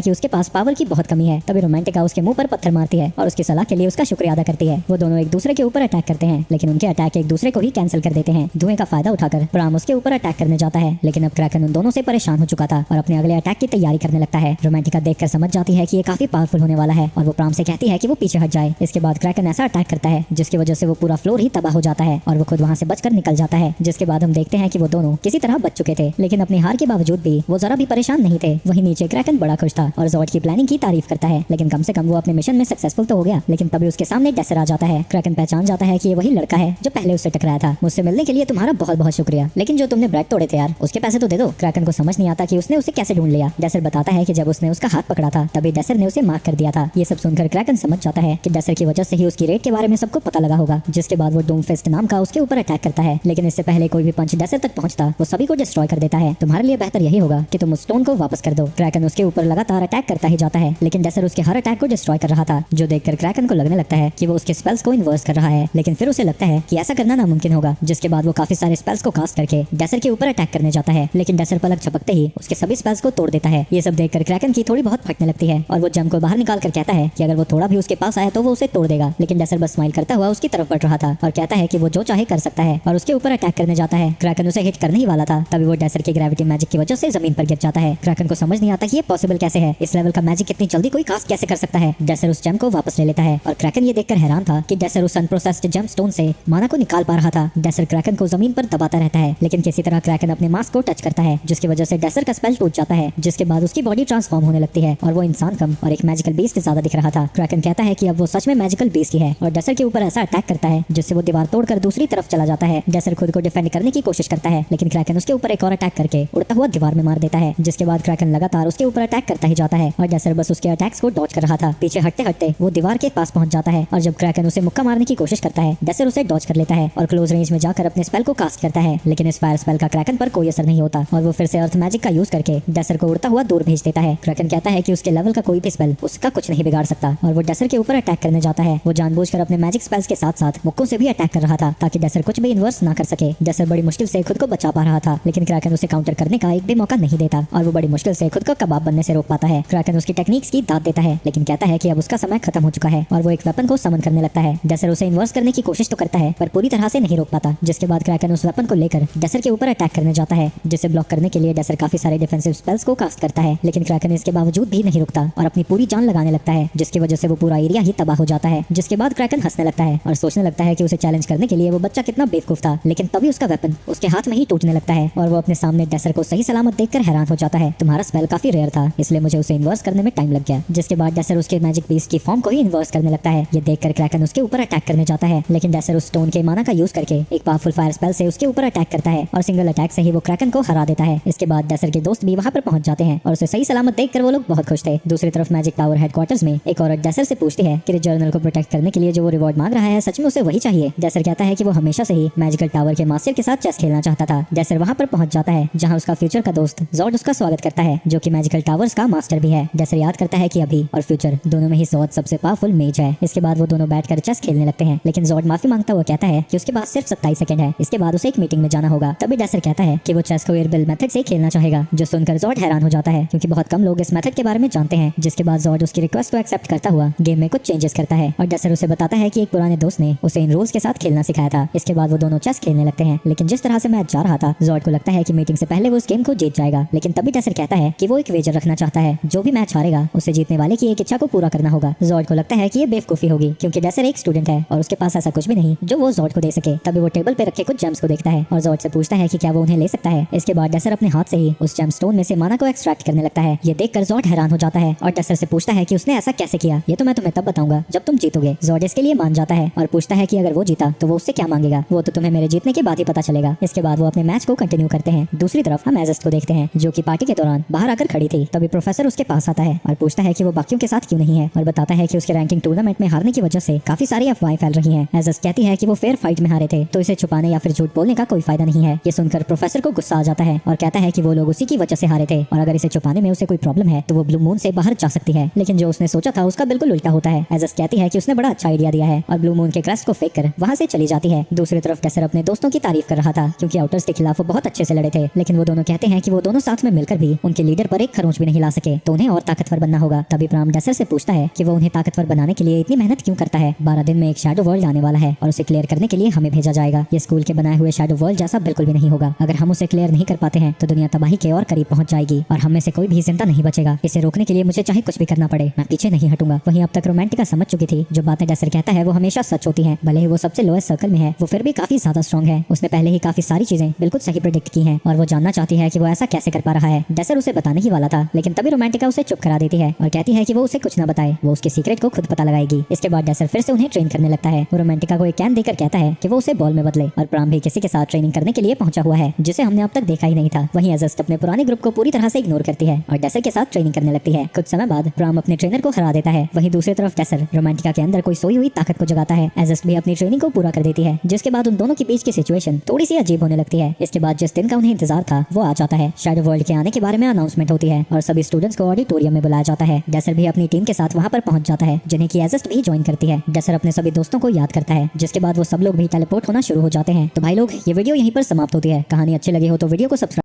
कि उसके पास पावर की बहुत कमी है। तभी रोमांटिका उसके मुंह पर पत्थर मारती है और उसकी सलाह के लिए उसका शुक्रिया अदा करती है। वो दोनों एक दूसरे के ऊपर अटैक करते हैं, लेकिन उनके अटैक एक दूसरे को ही कैंसिल कर देते हैं। धुएं का फायदा उठाकर प्राम उसके ऊपर अटैक करने जाता है, लेकिन अब क्रैकन उन दोनों से परेशान हो चुका था और अपने अगले अटैक की तैयारी करने लगता है। रोमांटिका देखकर समझ जाती है कि ये काफी पावरफुल होने वाला है और वो प्राम से कहती है कि वो पीछे हट जाए। इसके बाद क्रैकन ऐसा अटैक करता है जिसकी वजह से वो पूरा फ्लोर ही तबाह हो जाता है और वो खुद वहाँ से बचकर निकल जाता है। जिसके बाद हम देखते हैं कि वो दोनों किसी तरह बच चुके थे, लेकिन अपनी हार के बावजूद भी वो जरा भी परेशान नहीं थे। वहीं नीचे क्रैकन बड़ा खुश था और जॉर्ड की प्लानिंग की तारीफ करता है, लेकिन कम से कम वो अपने मिशन में सक्सेसफुल तो हो गया। लेकिन तभी उसके सामने डेसर आ जाता है। क्रैकन पहचान जाता है कि ये वही लड़का है जो पहले उससे टकराया था। मुझसे मिलने के लिए तुम्हारा बहुत बहुत शुक्रिया, लेकिन जो तुमने ब्रेड तोड़े थे यार, उसके पैसे तो दे दो। क्रैकन को समझ नहीं आता कि उसने उसे कैसे ढूंढ लिया। डेसर बताता है कि जब उसने उसका हाथ पकड़ा था तभी डेसर ने उसे मार्क कर दिया था। ये सब सुनकर क्रैकन समझ जाता है कि डेसर की वजह से ही उसकी रेड के बारे में सबको पता लगा होगा। जिसके बाद वो डूम फिस्ट नाम का उसके ऊपर अटैक करता है, लेकिन इससे पहले कोई भी पंच डेसर तक पहुंचता वो सभी को डिस्ट्रॉय कर देता है। तुम्हारे लिए बेहतर यही होगा कि तुम उस स्टोन को वापस कर दो। क्रैकन उसके ऊपर लगातार अटैक करता ही जाता है, लेकिन डेसर उसके हर अटैक को डिस्ट्रॉय कर रहा था, जो देखकर क्रैकन को लगने लगता है कि वो उसके स्पेल्स को इन्वर्स कर रहा है। लेकिन फिर उसे लगता है कि ऐसा करना नामुमकिन होगा। जिसके बाद वो काफी सारे स्पेल्स को कास्ट करके डेसर के ऊपर अटैक करने जाता है, लेकिन डेसर पलक झपकते ही उसके सभी स्पेल्स को तोड़ देता है। ये सब देखकर क्रैकन की थोड़ी बहुत फटने लगती है और वो जम को बाहर निकाल कर कहता है कि अगर वो थोड़ा भी उसके पास आया तो वो उसे तोड़ देगा। लेकिन डेसर बस स्माइल करता हुआ उसकी तरफ बढ़ रहा था और कहता है कि वो जो चाहे कर सकता है और उसके ऊपर अटैक करने जाता है। क्रैकन उसे हिट करने ही वाला था, तभी वो डेसर की ग्रेविटी मैजिक की वजह से जमीन पर गिर जाता है। क्रैकन को समझ नहीं आता कि ये पॉसिबल कैसे है, इस लेवल का मैजिक इतनी जल्दी कोई कास्ट कैसे कर सकता है। डेसर उस जेम को वापस ले लेता है और क्रैकन ये देखकर हैरान था कि डेसर उस अनप्रोसेस्ड जेम स्टोन से माना को निकाल पा रहा था। डेसर क्रैकन को जमीन पर दबाता रहता है, लेकिन किसी तरह क्रैकन अपने मास्क को टच करता है, जिसकी वजह से डेसर का स्पेल टूट जाता है। जिसके बाद उसकी बॉडी ट्रांसफॉर्म होने लगती है और वो इंसान कम और एक मैजिकल बीस्ट ज्यादा दिख रहा था। क्रैकन कहता है कि अब वो सच में मैजिकल बीस्ट ही है और डेसर के ऊपर ऐसा अटैक करता है जिससे वो दीवार तोड़कर दूसरी तरफ चला जाता है। डेसर खुद को डिफेंड करने की कोशिश करता है, लेकिन क्रैकन उसके ऊपर एक और अटैक करके उड़ता हुआ दीवार में मार देता है। जिसके बाद क्रैकन लगातार उसके ऊपर अटैक करता ही जाता है और डेसर बस उसके अटैक्स को डॉज कर रहा था। पीछे हटते हटते वो दीवार के पास पहुंच जाता है और जब क्रैकन उसे मुक्का मारने की कोशिश करता है, डेसर उसे डॉज कर लेता है और क्लोज रेंज में जाकर अपने स्पेल को कास्ट करता है। लेकिन इस फायर स्पेल का क्रैकन पर कोई असर नहीं होता और वो फिर से अर्थ मैजिक का यूज करके डेसर को उड़ता हुआ दूर भेज देता है। क्रैकन कहता है कि उसके लेवल का कोई भी स्पेल उसका कुछ नहीं बिगाड़ सकता और वो डेसर के ऊपर अटैक करने जाता है। वो जानबूझकर अपने मैजिक स्पेल्स के साथ साथ मुक्कों से भी अटैक कर रहा था ताकि डेसर कुछ भी इन्वर्स ना कर सके। डेसर बड़ी मुश्किल से खुद को बचा पा रहा था, लेकिन क्रैकन उसे काउंटर करने का एक भी मौका नहीं देता और वो बड़ी मुश्किल से खुद को कबाब बनने से रोक पाता है। क्रैकन उसकी टेक्निक्स की दाद देता है, लेकिन कहता है कि अब उसका समय खत्म हो चुका है और वो एक वेपन को समन करने लगता है। डेसर उसे इन्वर्स करने की कोशिश तो करता है पर पूरी तरह से नहीं रोक पाता। जिसके बाद क्रैकन उस वेपन को लेकर डेसर के ऊपर अटैक करने जाता है, जिसे ब्लॉक करने के लिए डेसर काफी सारे डिफेंसिव स्पेल्स को कास्ट करता है, लेकिन क्रैकन इसके बावजूद भी नहीं रुकता और अपनी पूरी जान लगाने लगता है, जिसकी वजह से वो पूरा एरिया ही तबाह हो जाता है। जिसके बाद क्रैकन हंसने लगता है और सोचने लगता है कि उसे चैलेंज करने के लिए वो बच्चा कितना बेवकूफ था। लेकिन तभी उसका वेपन उसके हाथ में ही टूटने लगता है और वो अपने सामने डेसर को सही सलामत देखकर हैरान हो जाता है। तुम्हारा स्पेल काफी रेयर था, इसलिए मुझे उसे इन्वर्स करने में टाइम लग गया। जिसके बाद डेसर उसके मैजिक बीस्ट की फॉर्म को ही इन्वर्स करने लगता है। ये देखकर क्रैकन उसके ऊपर अटैक करने जाता है, लेकिन डेसर उस स्टोन के माना का यूज करके एक पावरफुल फायर स्पेल से उसके ऊपर अटैक करता है और सिंगल अटैक से ही वो क्रैकन को हरा देता है। इसके बाद डेसर के दोस्त भी वहां पर पहुंच जाते हैं और उसे सही सलामत देखकर वो लोग बहुत खुश थे। दूसरी तरफ मैजिक टावर हेडक्वार्टर्स में एक औरत डेसर से पूछती है कि जर्नल को प्रोटेक्ट करने के लिए जो वो रिवॉर्ड मांग रहा है सच में उसे वही चाहिए। डेसर कहता है कि वो हमेशा से ही मैजिकल टावर के मास्टर के साथ चेस खेलना चाहता था। डेसर वहां पर पहुंच जाता है जहां उसका फ्यूचर का दोस्त जॉर्ड उसका स्वागत करता है, जो कि मैजिकल टावर्स का मास्टर भी है। डेसर याद करता है कि अभी और फ्यूचर दोनों में ही जॉर्ड सबसे पावरफुल मेज है। इसके बाद वो दोनों बैठकर चेस खेलने लगते हैं, लेकिन जॉर्ड माफी मांगता हुआ कहता है कि उसके पास सिर्फ 27 सेकंड है, इसके बाद उसे एक मीटिंग में जाना होगा। तभी डेसर कहता है कि वो चेस को एयरबिल मेथड से खेलना चाहेगा, जो सुनकर जॉर्ड हैरान हो जाता है क्योंकि बहुत कम लोग इस मेथड के बारे में जानते हैं। जिसके बाद जॉर्ड उसकी रिक्वेस्ट को एक्सेप्ट करता हुआ गेम में कुछ चेंजेस करता है और डेसर उसे बताता है कि एक पुराने दोस्त ने उसे इन रूल्स के साथ खेलना सिखाया था। इसके बाद वो दोनों चेस खेलने लगते हैं, लेकिन जिस तरह से मैच जा रहा था जॉर्ड को लगता है कि मीटिंग से पहले वो इस गेम को जीत जाएगा। लेकिन तभी डेसर कहता है कि वो एक वेजर रखना चाहता है, जो भी मैच हारेगा उसे जीतने वाले की एक इच्छा को पूरा करना होगा। जॉर्ड को लगता है कि ये बेवकूफी होगी क्योंकि डेसर एक स्टूडेंट है और उसके पास ऐसा कुछ भी नहीं जो वो जॉर्ड को दे सके। तभी वो टेबल पे रखे कुछ जेम्स को देखता है और जॉर्ड से पूछता है कि क्या वो उन्हें ले सकता है। इसके बाद डेसर अपने हाथ से ही उस जेम स्टोन में से माना को एक्सट्रैक्ट करने लगता है। ये देखकर जॉर्ड हैरान हो जाता है और डेसर से पूछता है कि उसने ऐसा कैसे किया। ये तो मैं तुम्हें तब बताऊंगा जब तुम जीतोगे। जॉर्ड इसके लिए मान जाता है और पूछता है कि अगर वो जीता तो वो उससे क्या मांगेगा। वो तो तुम्हें मेरे जीतने के बाद ही पता चलेगा। इसके बाद वो अपने मैच को कंटिन्यू करते हैं। दूसरी तरफ हम एजेस्ट को देखते हैं, जो कि पार्टी के दौरान बाहर आकर खड़ी थी। तभी प्रोफेसर उसके पास आता है और पूछता है कि वो बाकियों के साथ क्यों नहीं है और बताता है कि उसके रैंकिंग टूर्नामेंट में हारने की वजह से काफी सारी अफवाहें फैल रही हैं। एजेस्ट कहती है कि वो फेयर फाइट में हारे थे, तो इसे छुपाने या फिर झूठ बोलने का कोई फायदा नहीं है। ये सुनकर प्रोफेसर को गुस्सा आ जाता है और कहता है कि वो लोग उसी की वजह से हारे थे और अगर इसे छुपाने में उसे कोई प्रॉब्लम है तो वो ब्लू मून से बाहर जा सकती है। लेकिन जो उसने सोचा था उसका बिल्कुल उल्टा होता है। एजेस्ट कहती है कि उसने बड़ा अच्छा आइडिया दिया है और ब्लू मून के क्रेस्ट को फेंक कर वहां से चली जाती है। दूसरी तरफ डेसर अपने दोस्तों की तारीफ कर रहा था क्योंकि आउटर्स के खिलाफ वो बहुत अच्छे से लड़े थे, लेकिन वो दोनों कहते हैं कि वो दोनों साथ में मिलकर भी उनके लीडर पर एक खरोंच भी नहीं ला सके, तो उन्हें और ताकतवर बनना होगा। तभी प्राम डेसर से पूछता है कि वो उन्हें ताकतवर बनाने के लिए इतनी मेहनत क्यों करता है। 12 दिन में एक शैडो वर्ल्ड आने वाला है और उसे क्लियर करने के लिए हमें भेजा जाएगा। ये स्कूल के बनाए हुए शैडो वर्ल्ड जैसा बिल्कुल भी नहीं होगा। अगर हम उसे क्लियर नहीं कर पाते हैं तो दुनिया तबाही के और करीब पहुंच जाएगी और हम में से कोई भी जिंदा नहीं बचेगा। इसे रोकने के लिए मुझे चाहे कुछ भी करना पड़े, मैं पीछे नहीं हटूंगा। वहीं अब तक रोमांटिका समझ चुकी थी जो बातें डेसर कहता है वो हमेशा सच होती हैं। भले ही वो सबसे लोएस्ट सर्कल में है, वो फिर भी काफी ज्यादा स्ट्रॉन्ग है। उसने पहले ही काफी सारी चीजें बिल्कुल सही प्रेडिक्ट की हैं और वो जानना चाहती है कि वो ऐसा कैसे कर पा रहा है। डेसर उसे बताने ही वाला था, लेकिन तभी रोमांटिका उसे चुप करा देती है और कहती है कि वो उसे कुछ न बताए, वो उसके सीक्रेट को खुद पता लगाएगी। इसके बाद डेसर फिर से उन्हें ट्रेन करने लगता है। वो रोमांटिका को एक कैन देकर कहता है कि वो उसे बॉल में बदले और प्राम भी किसी के साथ ट्रेनिंग करने के लिए पहुंचा हुआ है जिसे हमने अब तक देखा ही नहीं था। वहीं एजस्ट अपने पुराने ग्रुप को पूरी तरह से इग्नोर करती है और डेसर के साथ ट्रेनिंग करने लगती है। कुछ समय बाद प्राम अपने ट्रेनर को हरा देता है। वहीं दूसरी तरफ डेसर रोमांटिका के अंदर कोई सोई हुई ताकत को जगाता है। एजस्ट भी अपनी ट्रेनिंग को पूरा कर देती है, जिसके बाद उन दोनों के बीच की सिचुएशन थोड़ी सी अजीब होने लगती है। इसके बाद जिस दिन का उन्हें इंतजार था वो आ जाता है। शैडो वर्ल्ड के आने के बारे में अनाउंसमेंट होती है और सभी स्टूडेंट्स को ऑडिटोरियम में बुलाया जाता है। डेसर भी अपनी टीम के साथ वहां पर पहुंच जाता है, जिन्हें की एजस्ट भी ज्वाइन करती है। डेसर अपने सभी दोस्तों को याद करता है, जिसके बाद वो सब लोग भी टेलीपोर्ट होना शुरू हो जाते हैं। तो भाई लोग, ये वीडियो यहीं पर समाप्त होती है। कहानी अच्छी लगी हो तो वीडियो को सब्सक्राइब